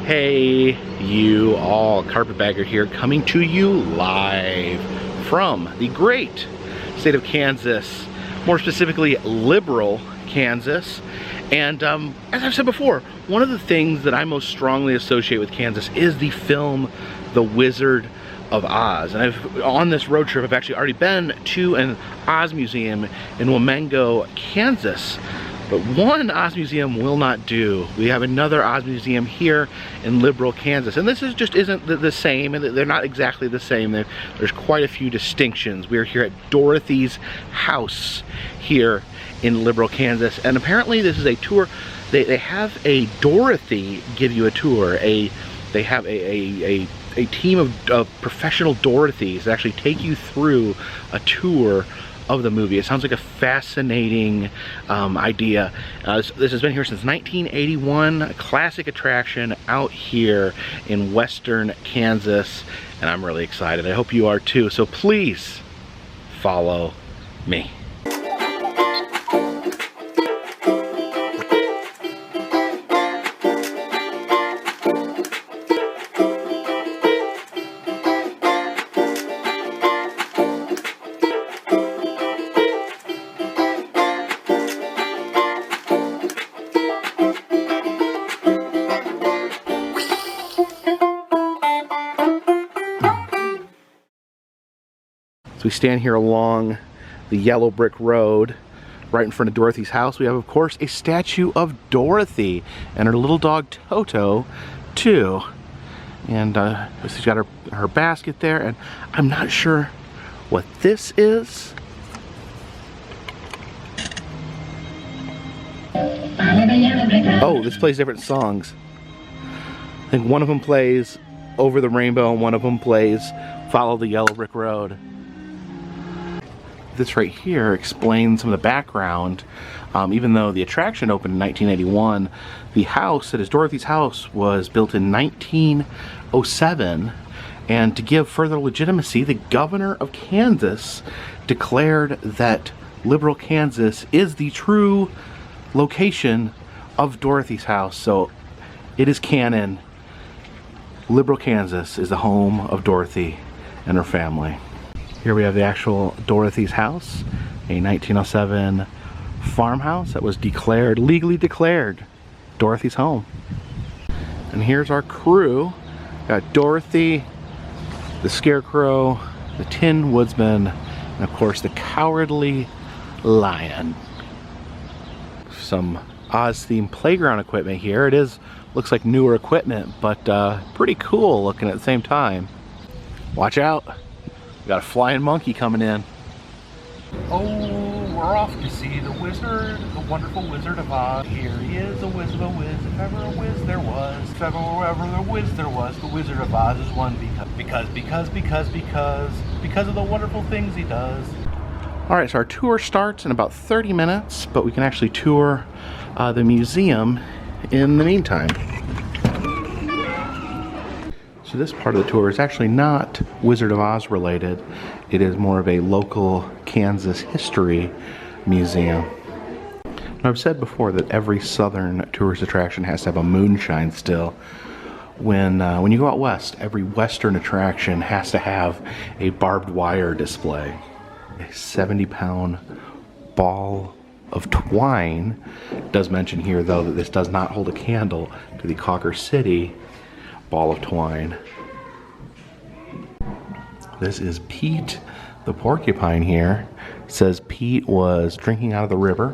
Hey, you all, Carpetbagger here, coming to you live from the great state of Kansas, more specifically liberal Kansas. And as I've said before, one of the things that I most strongly associate with Kansas is the film The Wizard of Oz. And on this road trip, I've actually already been to an Oz museum in Womengo, Kansas. But one Oz museum will not do. We have another Oz museum here in liberal Kansas. And this is just isn't the same, and they're not exactly the same. There's quite a few distinctions. We are here at Dorothy's house here in liberal Kansas. And apparently this is a tour. They have a Dorothy give you a tour. They have a team of professional Dorothys that actually take you through a tour of the movie. It sounds like a fascinating idea. This has been here since 1981, a classic attraction out here in western Kansas, and I'm really excited. I hope you are too. So please follow me. We stand here along the yellow brick road right in front of Dorothy's house. We have, of course, a statue of Dorothy and her little dog Toto too. And she's got her basket there, and I'm not sure what this is. Oh, this plays different songs. I think one of them plays Over the Rainbow and one of them plays Follow the Yellow Brick Road. This right here explains some of the background. Even though the attraction opened in 1981, the house that is Dorothy's house was built in 1907, and to give further legitimacy, the governor of Kansas declared that liberal Kansas is the true location of Dorothy's house. So it is canon. Liberal Kansas is the home of Dorothy and her family. Here we have the actual Dorothy's house, a 1907 farmhouse that was legally declared Dorothy's home. And here's our crew. Got Dorothy, the Scarecrow, the Tin Woodsman, and of course the Cowardly Lion. Some Oz-themed playground equipment here. Looks like newer equipment, but pretty cool looking at the same time. Watch out. We got a flying monkey coming in. Oh, we're off to see the wizard, the wonderful Wizard of Oz. Here he is, a whiz of a whiz, if ever a whiz there was. If ever a whiz there was, the Wizard of Oz is one because of the wonderful things he does. Alright, so our tour starts in about 30 minutes, but we can actually tour the museum in the meantime. So this part of the tour is actually not Wizard of Oz related. It is more of a local Kansas history museum. Now, I've said before that every southern tourist attraction has to have a moonshine still. When you go out west, every western attraction has to have a barbed wire display. A 70-pound ball of twine. It does mention here though that this does not hold a candle to the Cawker City ball of twine. This is Pete the porcupine here. It says Pete was drinking out of the river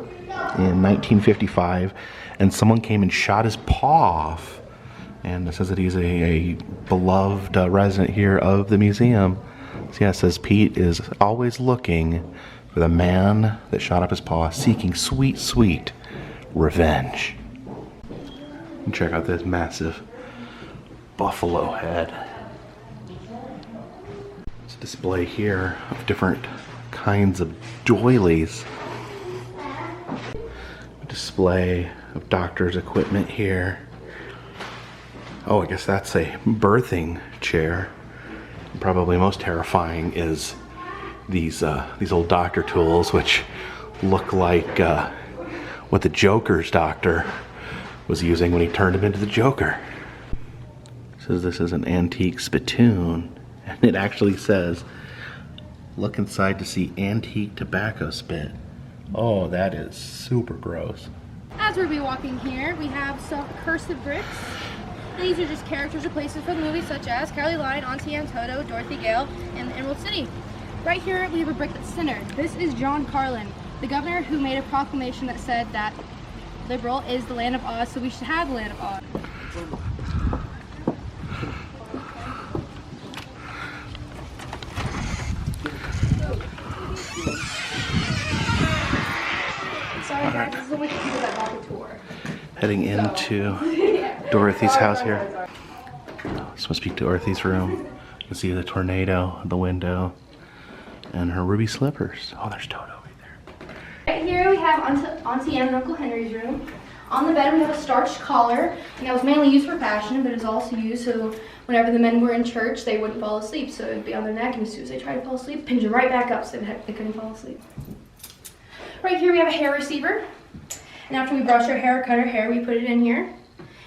in 1955 and someone came and shot his paw off. And it says that he's a beloved resident here of the museum. So yeah, it says Pete is always looking for the man that shot up his paw, seeking sweet, sweet revenge. And check out this massive buffalo head. It's a display here of different kinds of doilies. A display of doctor's equipment here. Oh, I guess that's a birthing chair. Probably most terrifying is these old doctor tools, which look like what the Joker's doctor was using when he turned him into the Joker. Says this is an antique spittoon, and it actually says, look inside to see antique tobacco spit. Oh, that is super gross. As we'll be walking here, we have some cursive bricks. These are just characters or places from the movie, such as Caroline Line, Auntie Anne, Toto, Dorothy Gale, and the Emerald City. Right here, we have a brick that's centered. This is John Carlin, the governor who made a proclamation that said that liberal is the land of Oz, so we should have the land of Oz. Sorry guys, this is only people that bought the tour. Heading into Dorothy's house here. This must be Dorothy's room. You can see the tornado at the window and her ruby slippers. Oh, there's Toto right there. Right here we have Auntie Anne and Uncle Henry's room. On the bed we have a starched collar, and that was mainly used for fashion, but it was also used so whenever the men were in church, they wouldn't fall asleep. So it would be on their neck, and as soon as they tried to fall asleep, pinch them right back up so they couldn't fall asleep. Right here we have a hair receiver. And after we brush our hair, cut our hair, we put it in here.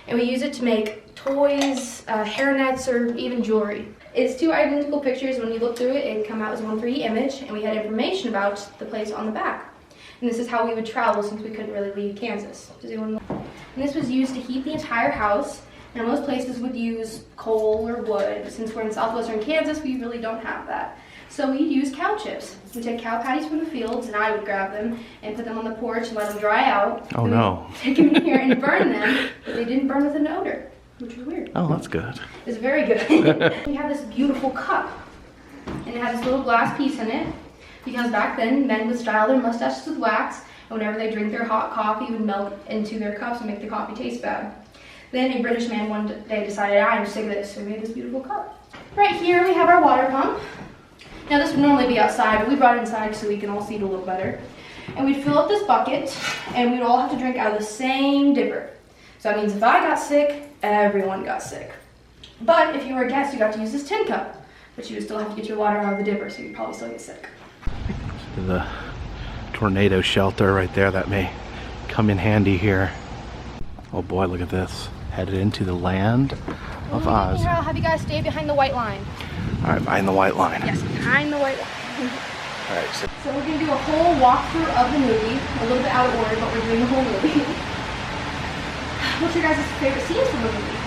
And we use it to make toys, hair nets, or even jewelry. It's two identical pictures. When you look through it, it come out as one 3D image, and we had information about the place on the back. And this is how we would travel since we couldn't really leave Kansas. Does anyone know? And this was used to heat the entire house. Now most places would use coal or wood, but since we're in southwestern Kansas, we really don't have that. So we'd use cow chips. We'd take cow patties from the fields, and I would grab them and put them on the porch and let them dry out. Oh no. Take them in here and burn them, but they didn't burn with an odor, which was weird. Oh, that's good. It's very good. We have this beautiful cup, and it has this little glass piece in it, because back then men would style their mustaches with wax, and whenever they drink their hot coffee, it would melt into their cups and make the coffee taste bad. Then a British man one day decided, I'm sick of this, so we made this beautiful cup. Right here we have our water pump. Now this would normally be outside, but we brought it inside so we can all see it a little better. And we'd fill up this bucket, and we'd all have to drink out of the same dipper. So that means if I got sick, everyone got sick. But if you were a guest, you got to use this tin cup, but you would still have to get your water out of the dipper, so you'd probably still get sick. The tornado shelter right there that may come in handy here. Oh boy, look at this. Headed into the land of Oz. Here, I'll have you guys stay behind the white line. All right, behind the white line. Yes, behind the white line. All right, so So we're going to do a whole walkthrough of the movie. A little bit out of order, but we're doing the whole movie. What's your guys' favorite scenes from the movie?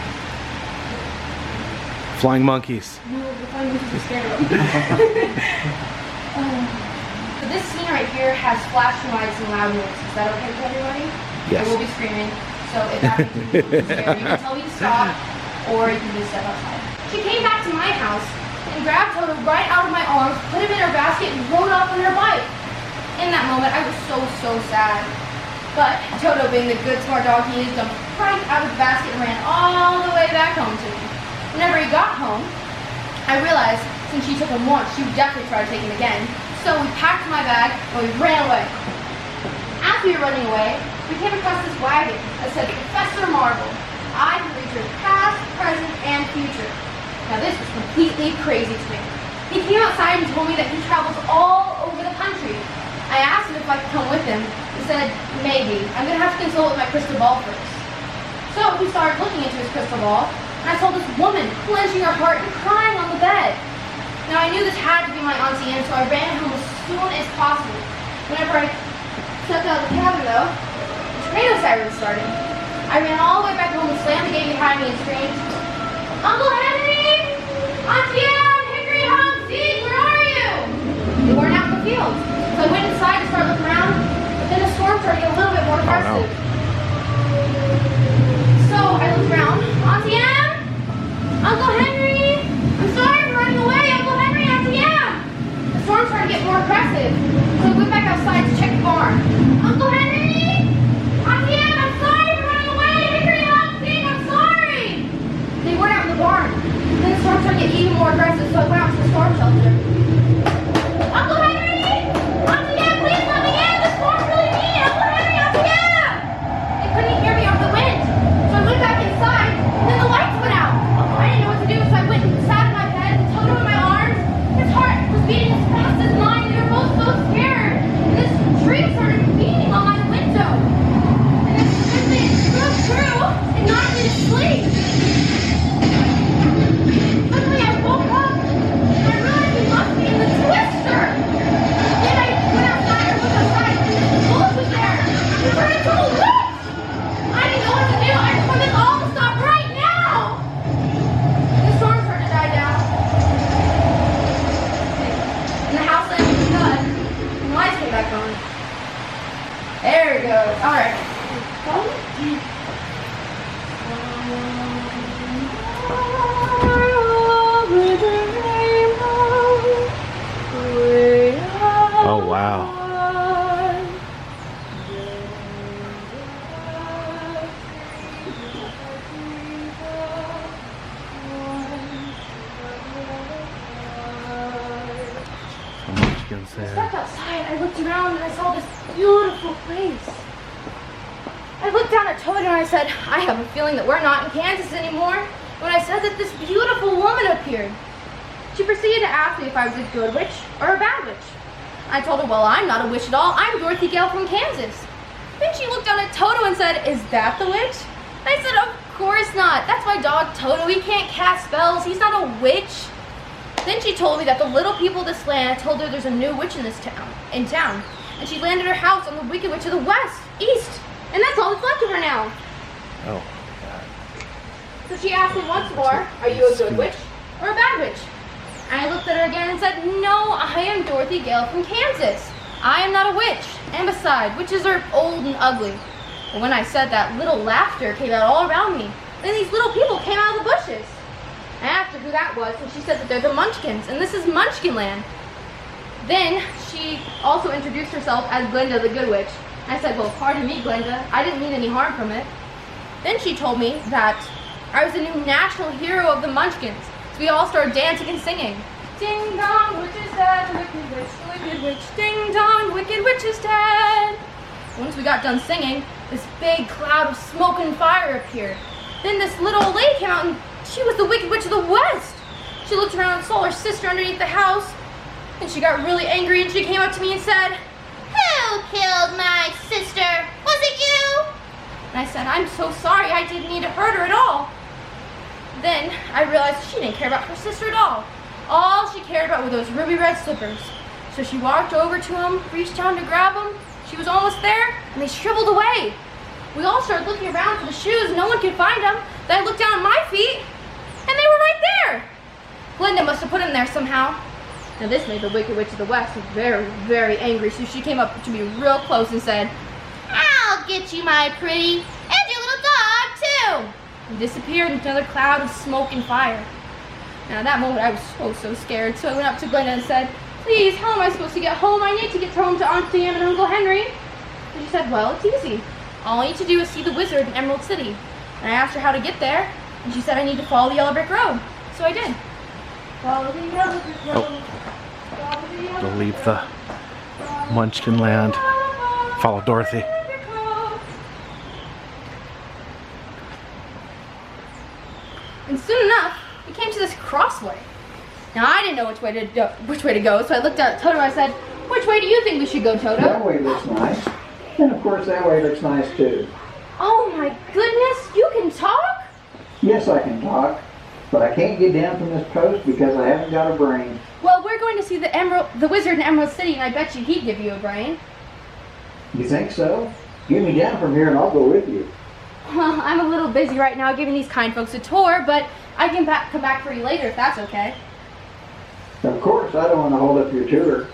flying monkeys. No, the flying monkeys are scared of them. So this scene right here has flashing lights and loud noise. Is that okay with everybody? Yes. I will be screaming. So if that makes you scared, you can tell me to stop, or you can just step outside. She came back to my house and grabbed Toto right out of my arms, put him in her basket, and rode off on her bike. In that moment, I was so sad. But Toto, being the good, smart dog he is, jumped right out of the basket and ran all the way back home to me. Whenever he got home, I realized since she took him once, she would definitely try to take him again. So we packed my bag and we ran away. As we were running away, we came across this wagon that said, Professor Marvel, I can reach your past, present, and future. Now this was completely crazy to me. He came outside and told me that he travels all over the country. I asked him if I could come with him. He said, maybe. I'm going to have to consult with my crystal ball first. So we started looking into his crystal ball, and I saw this woman clenching her heart and crying on the bed. Now I knew this had to be my Auntie Anne, so I ran home as soon as possible. Whenever I stepped out of the cabin though, the tornado siren started. I ran all the way back home and slammed the gate behind me and screamed, Uncle Henry! Auntie Anne! Hickory Hog Seed, where are you? They weren't out in the field. So I went inside to start looking around, but then the storm started to get a little bit more aggressive. Oh, no. So I looked around. Auntie Anne? Uncle Henry? I'm sorry for running away. Uncle Henry, Auntie Anne? The storm started to get more aggressive. So I went back outside to check the barn. Uncle Henry? Auntie Anne, I'm sorry for running away. Hickory Hog Seed, I'm sorry. They weren't out in the barn. Then the storm started to get even more aggressive, so I went out to the storm shelter. Uncle Henry? Auntie Anne, please let me in. The storm's really mean. Uncle Henry, Auntie Anne? They couldn't hear me over the wind. So I went back inside, and then the lights went out. I didn't know what to do, so I went and sat in my bed, Toto in my arms. His heart was beating as fast as mine, and we were both so scared. And this tree started beating on my window. And then suddenly it broke through and knocked me to sleep. Munchkins I there. stepped outside, I looked around and I saw this beautiful place. I looked down at Toto and I said, I have a feeling that we're not in Kansas anymore. When I said that this beautiful woman appeared. She proceeded to ask me if I was a good witch or a bad witch. I told her, well, I'm not a witch at all. I'm Dorothy Gale from Kansas. Then she looked down at Toto and said, is that the witch? I said, of course not. That's my dog Toto. He can't cast spells. He's not a witch. Then she told me that the little people of this land told her there's a new witch in town. And she landed her house on the Wicked Witch of the East. And that's all that's left of her now. Oh. So she asked me once more, are you a good witch or a bad witch? And I looked at her again and said, no, I am Dorothy Gale from Kansas. I am not a witch. And besides, witches are old and ugly. And when I said that, little laughter came out all around me. Then these little people came out of the bushes. I asked her who that was, and she said that they're the Munchkins, and this is Munchkin Land. Then she also introduced herself as Glenda the Good Witch. I said, well, pardon me, Glenda. I didn't mean any harm from it. Then she told me that I was the new national hero of the Munchkins. So we all started dancing and singing. Ding dong, witch is dead, the wicked witch, the wicked witch. Ding dong, wicked witch is dead. Once we got done singing, this big cloud of smoke and fire appeared. Then this little old lady came out and she was the Wicked Witch of the West. She looked around and saw her sister underneath the house. And she got really angry and she came up to me and said, who killed my sister? Was it you? And I said, I'm so sorry, I didn't mean to hurt her at all. Then I realized she didn't care about her sister at all. All she cared about were those ruby red slippers. So she walked over to them, reached down to grab them. She was almost there, and they shriveled away. We all started looking around for the shoes, no one could find them. Then I looked down at my feet, and they were right there. Glenda must have put them there somehow. Now this made the Wicked Witch of the West very, very angry, so she came up to me real close and said, I'll get you, my pretty, and your little dog, too. And disappeared into another cloud of smoke and fire. Now at that moment, I was so scared, so I went up to Glenda and said, please, how am I supposed to get home? I need to get home to Aunt Sam and Uncle Henry. And she said, well, it's easy. All I need to do is see the wizard in Emerald City. And I asked her how to get there, and she said I need to follow the yellow brick road. So I did. Follow the yellow brick road. Follow the yellow To leave the Munchkin Land. Follow Dorothy. And soon enough, we came to this crossway. Now I didn't know which way to go, so I looked at Toto and I said, which way do you think we should go, Toto? That way looks nice. And of course that way looks nice too. Oh my goodness, you can talk? Yes, I can talk, but I can't get down from this post because I haven't got a brain. Well, we're going to see the wizard in Emerald City, and I bet you he'd give you a brain. You think so? Get me down from here and I'll go with you. Well, I'm a little busy right now giving these kind folks a tour, but I can come back for you later if that's okay. Of course, I don't want to hold up your tour.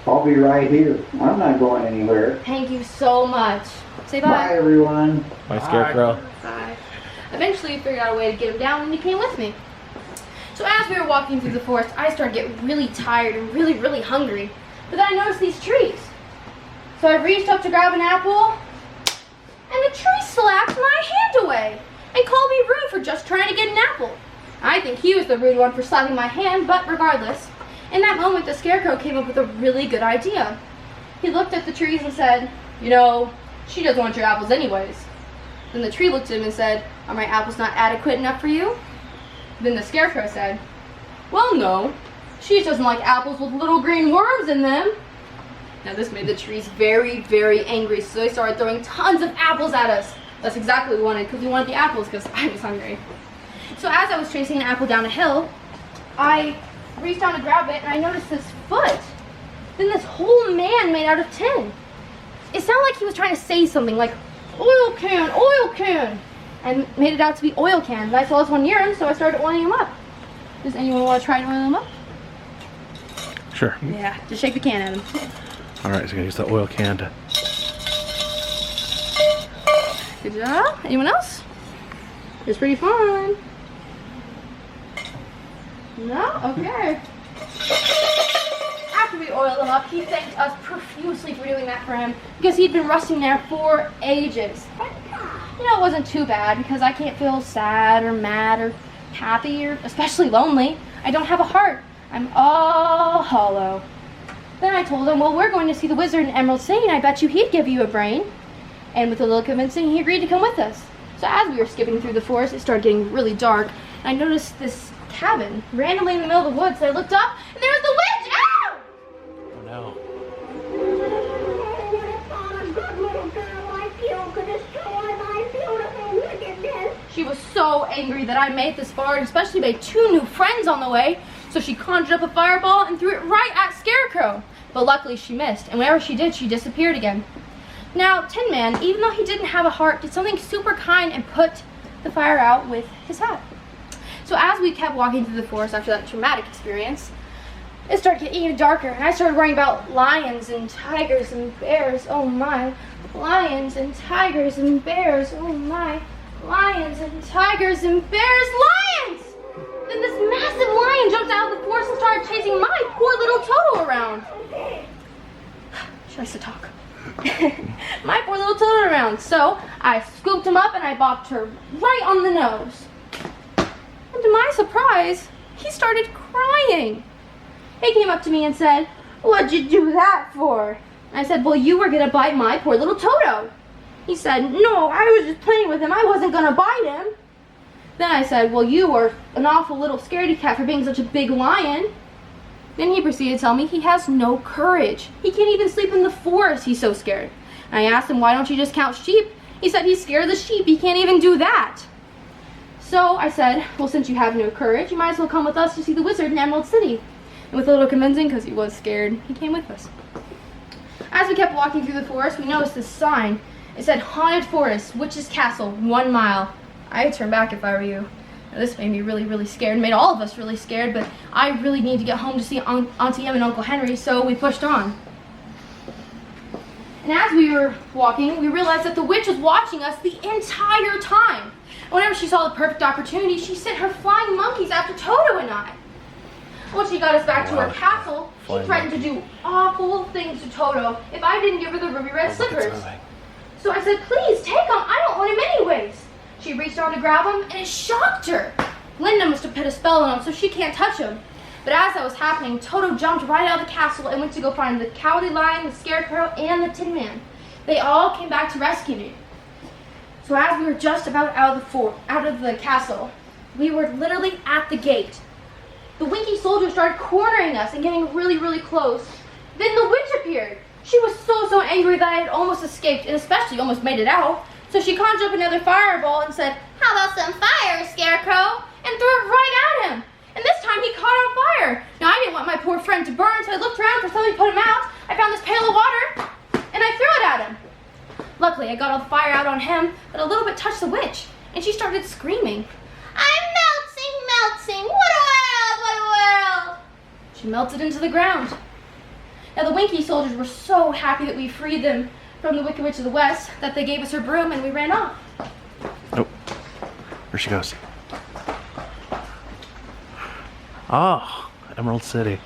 I'll be right here. I'm not going anywhere. Thank you so much. Say bye. Bye, everyone. Bye, Scarecrow. Bye. Eventually, we figured out a way to get him down, and he came with me. So as we were walking through the forest, I started to get really tired and really, really hungry. But then I noticed these trees. So I reached up to grab an apple, and the tree slapped my hand away and called me rude for just trying to get an apple. I think he was the rude one for slapping my hand, but regardless, in that moment the Scarecrow came up with a really good idea. He looked at the trees and said, you know, she doesn't want your apples anyways. Then the tree looked at him and said, are my apples not adequate enough for you? Then the Scarecrow said, well, no. She doesn't like apples with little green worms in them. Now this made the trees very, very angry, so they started throwing tons of apples at us. That's exactly what we wanted, because we wanted the apples, because I was hungry. So as I was chasing an apple down a hill, I reached down to grab it, and I noticed this foot. Then this whole man made out of tin. It sounded like he was trying to say something like, oil can, and made it out to be oil can. And I saw this one near him, so I started oiling him up. Does anyone want to try to oil him up? Sure. Yeah, just shake the can at him. Alright, so I'm going to use the oil can to... Good job. Anyone else? It's pretty fun. No? Okay. After we oiled him up, he thanked us profusely for doing that for him because he'd been rusting there for ages. But, you know, it wasn't too bad because I can't feel sad or mad or happy or especially lonely. I don't have a heart. I'm all hollow. Then I told him, well, we're going to see the wizard in Emerald City, and I bet you he'd give you a brain. And with a little convincing, he agreed to come with us. So as we were skipping through the forest, it started getting really dark, and I noticed this cabin randomly in the middle of the woods. So I looked up, and there was the witch! Ow! Oh no. She was so angry that I made this far, and especially made 2 new friends on the way. So she conjured up a fireball and threw it right at Scarecrow. But luckily she missed, and whenever she did, she disappeared again. Now, Tin Man, even though he didn't have a heart, did something super kind and put the fire out with his hat. So as we kept walking through the forest after that traumatic experience, it started getting even darker, and I started worrying about lions and tigers and bears. Oh my. Lions and tigers and bears. Oh my. Lions and tigers and bears. Lions! Then this massive lion jumped out of the forest and started chasing my poor little Toto around. She likes to talk. My poor little Toto around. So I scooped him up and I bopped her right on the nose. And to my surprise, he started crying. He came up to me and said, "What'd you do that for?" I said, "Well, you were gonna bite my poor little Toto." He said, "No, I was just playing with him. I wasn't gonna bite him." Then I said, "Well, you were an awful little scaredy cat for being such a big lion." Then he proceeded to tell me he has no courage. He can't even sleep in the forest. He's so scared. And I asked him, "Why don't you just count sheep?" He said he's scared of the sheep. He can't even do that. So I said, "Well, since you have no courage, you might as well come with us to see the wizard in Emerald City." And with a little convincing, because he was scared, he came with us. As we kept walking through the forest, we noticed this sign. It said, "Haunted Forest, Witch's Castle, 1 mile." I'd turn back if I were you. Now, this made me really, really scared. It made all of us really scared, but I really need to get home to see Auntie Em and Uncle Henry, so we pushed on. And as we were walking, we realized that the witch was watching us the entire time. Whenever she saw the perfect opportunity, she sent her flying monkeys after Toto and I. Once she got us back to her castle, she threatened to do awful things to Toto if I didn't give her the ruby red slippers. So I said, "Please, take them. I don't want him anyways." She reached down to grab him, and it shocked her. Linda must have put a spell on him, so she can't touch him. But as that was happening, Toto jumped right out of the castle and went to go find the Cowardly Lion, the Scarecrow, and the Tin Man. They all came back to rescue me. So as we were just about out of the castle, we were literally at the gate. The Winky soldier started cornering us and getting really, really close. Then the witch appeared. She was so angry that I had almost escaped, and especially almost made it out. So she conjured up another fireball and said, "How about some fire, Scarecrow?" and threw it right at him. And this time he caught on fire. Now I didn't want my poor friend to burn, so I looked around for something to put him out. I found this pail of water, and I threw it at him. Luckily, I got all the fire out on him, but a little bit touched the witch, and she started screaming, "I'm melting! What a world! What a world!" She melted into the ground. Now the Winky soldiers were so happy that we freed them from the Wicked Witch of the West that they gave us her broom and we ran off. Oh, there she goes. Oh, Emerald City.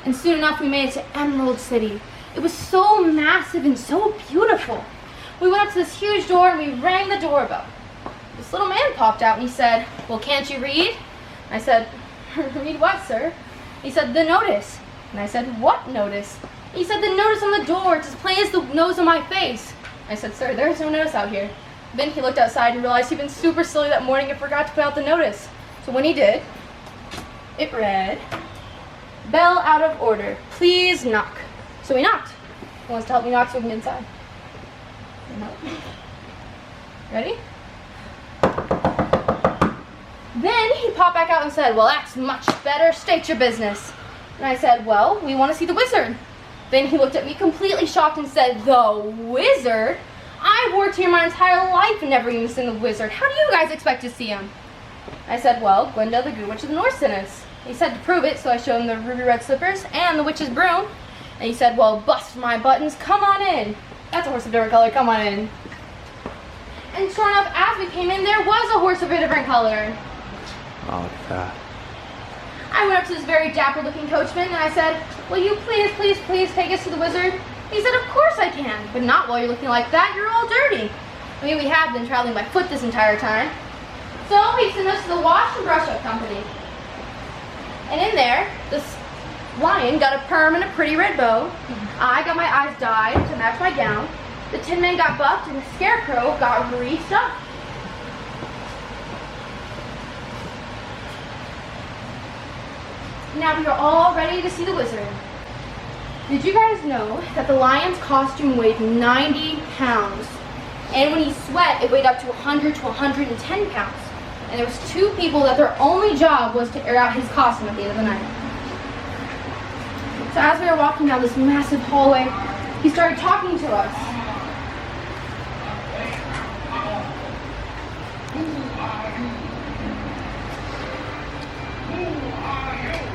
And soon enough we made it to Emerald City. It was so massive and so beautiful. We went up to this huge door and we rang the doorbell. This little man popped out and he said, "Well, can't you read?" I said, "Read what, sir?" He said, "The notice." And I said, "What notice?" He said, "The notice on the door. It's as plain as the nose on my face." I said, "Sir, there's no notice out here." Then he looked outside and realized he'd been super silly that morning and forgot to put out the notice. So when he did, it read, "Bell out of order. Please knock." So we knocked. He wants to help me knock so we can get inside. Ready? Then he popped back out and said, "Well, that's much better. State your business." And I said, "Well, we want to see the wizard." Then he looked at me completely shocked and said, "The wizard? I've worked here my entire life and never even seen the wizard. How do you guys expect to see him?" I said, "Well, Glinda, the Good Witch of the North sent us." He said to prove it, so I showed him the ruby red slippers and the witch's broom. And he said, "Well, bust my buttons, come on in." That's a horse of different color, come on in. And sure enough, as we came in, there was a horse of a different color. Oh, look at that. I went up to this very dapper looking coachman and I said, "Will you please take us to the wizard?" He said, "Of course I can, but not while you're looking like that, you're all dirty." I mean, we have been traveling by foot this entire time. So he sent us to the Wash and Brush Up Company. And in there, this lion got a perm and a pretty red bow. I got my eyes dyed to match my gown. The Tin Man got buffed and the Scarecrow got restuffed. Now we are all ready to see the wizard. Did you guys know that the lion's costume weighed 90 pounds? And when he sweat, it weighed up to 100 to 110 pounds. And there was 2 people that their only job was to air out his costume at the end of the night. So as we were walking down this massive hallway, he started talking to us.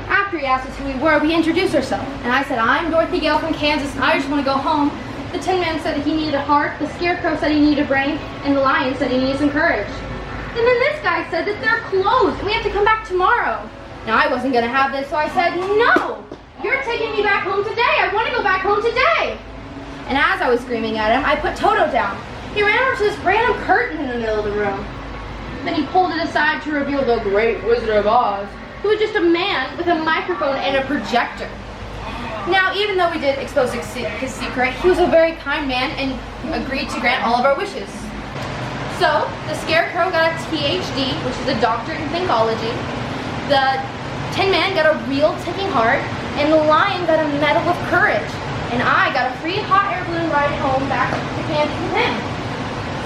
After he asked us who we were, we introduced ourselves. And I said, I'm Dorothy Gale from Kansas, and I just want to go home. The Tin Man said he needed a heart, the Scarecrow said he needed a brain, and the Lion said he needed some courage. And then this guy said that they're closed, and we have to come back tomorrow. Now I wasn't going to have this, so I said, no! You're taking me back home today! I want to go back home today! And as I was screaming at him, I put Toto down. He ran over to this random curtain in the middle of the room. Then he pulled it aside to reveal the Great Wizard of Oz, who was just a man with a microphone and a projector. Now, even though we did expose his secret, he was a very kind man and agreed to grant all of our wishes. So, the Scarecrow got a PhD, which is a doctorate in thinkology. The Tin Man got a real ticking heart, and the Lion got a medal of courage. And I got a free hot air balloon ride home back to Kansas with him.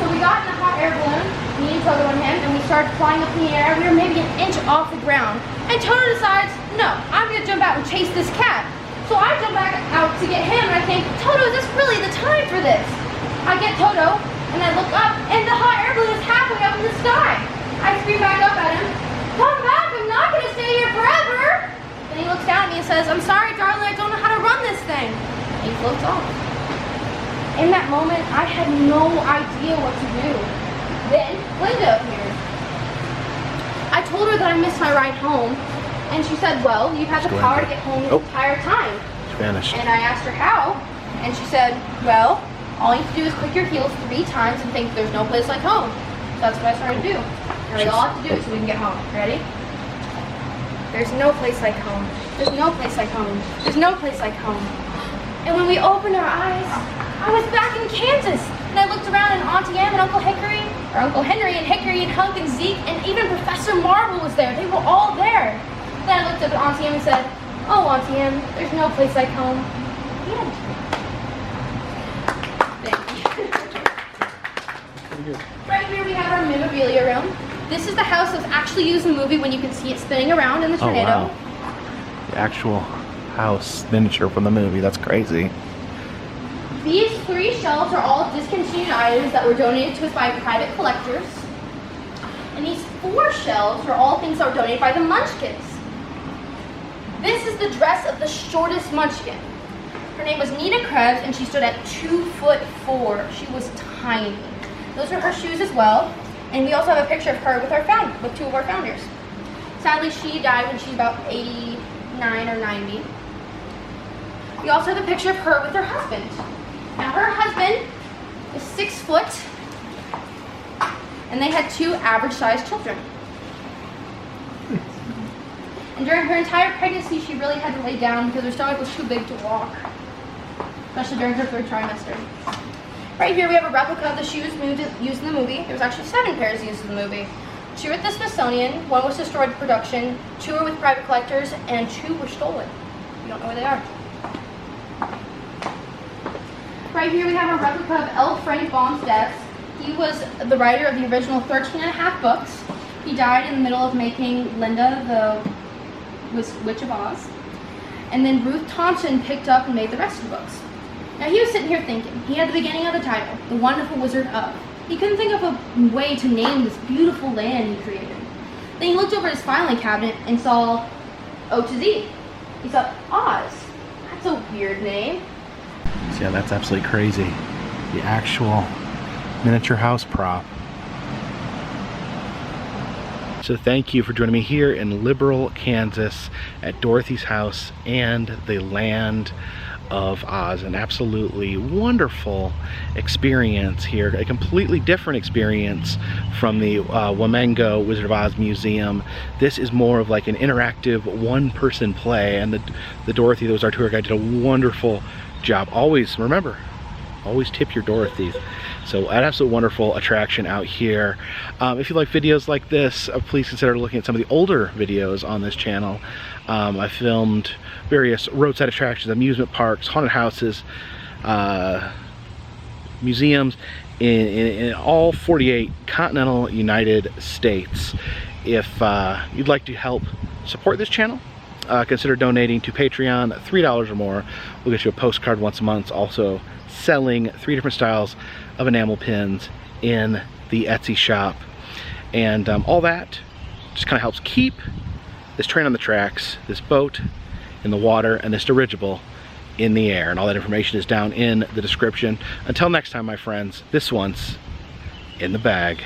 So we got in the hot air balloon, me and Toto and him, and we started flying up in the air. We were maybe an inch off the ground. And Toto decides, no, I'm going to jump out and chase this cat. So I jump back out to get him, and I think, Toto, is this really the time for this? I get Toto, and I look up, and the hot air balloon is halfway up in the sky. I scream back up at him, come back, I'm not going to stay here forever. And he looks down at me and says, I'm sorry, darling, I don't know how to run this thing. And he floats off. In that moment, I had no idea what to do. Then, Linda appeared. I told her that I missed my ride home, and she said, well, you've had the power to get home this entire time. She vanished. And I asked her how, and she said, well, all you have to do is click your heels 3 times and think there's no place like home. So that's what I started to do. And all I have to do is so we can get home. Ready? There's no place like home. There's no place like home. There's no place like home. And when we opened our eyes, I was back in Kansas. And I looked around and Auntie Em and Uncle Henry and Hickory and Hunk and Zeke and even Professor Marvel was there. They were all there. Then I looked up at Auntie Em and said, oh, Auntie Em, there's no place like home. The end. Thank you. Right here we have our memorabilia room. This is the house that was actually used in the movie when you can see it spinning around in the tornado. Oh, wow. The actual house miniature from the movie. That's crazy. These 3 shelves are all discontinued items that were donated to us by private collectors. And these 4 shelves are all things that were donated by the Munchkins. This is the dress of the shortest Munchkin. Her name was Nina Krebs, and she stood at 2'4". She was tiny. Those are her shoes as well. And we also have a picture of her with 2 of our founders. Sadly, she died when she was about 89 or 90. We also have a picture of her with her husband. Now, her husband is 6 foot, and they had 2 average-sized children. And during her entire pregnancy, she really had to lay down because her stomach was too big to walk, especially during her 3rd trimester. Right here we have a replica of the shoes used in the movie. There was actually 7 pairs used in the movie. 2 at the Smithsonian, 1 was destroyed in production, 2 were with private collectors, and 2 were stolen. We don't know where they are. Right here we have a replica of L. Frank Baum's desk. He was the writer of the original 13.5 books. He died in the middle of making Linda, the Witch of Oz. And then Ruth Thompson picked up and made the rest of the books. Now he was sitting here thinking. He had the beginning of the title, The Wonderful Wizard of. He couldn't think of a way to name this beautiful land he created. Then he looked over his filing cabinet and saw O to Z. He saw Oz. That's a weird name. So yeah, that's absolutely crazy. The actual miniature house prop. So thank you for joining me here in Liberal, Kansas at Dorothy's house and the land of Oz. An absolutely wonderful experience here, a completely different experience from the Wamengo Wizard of Oz Museum. This is more of like an interactive one-person play, and the Dorothy, that was our tour guide, did a wonderful job. Always, remember, always tip your Dorothys. So an absolute wonderful attraction out here. If you like videos like this, please consider looking at some of the older videos on this channel. I filmed various roadside attractions, amusement parks, haunted houses, museums in all 48 continental United States. If you'd like to help support this channel, consider donating to Patreon. $3 or more will get you a postcard once a month. Also selling 3 different styles of enamel pins in the Etsy shop. And all that just kind of helps keep this train on the tracks, this boat in the water, and this dirigible in the air. And all that information is down in the description. Until next time, my friends, this one's in the bag.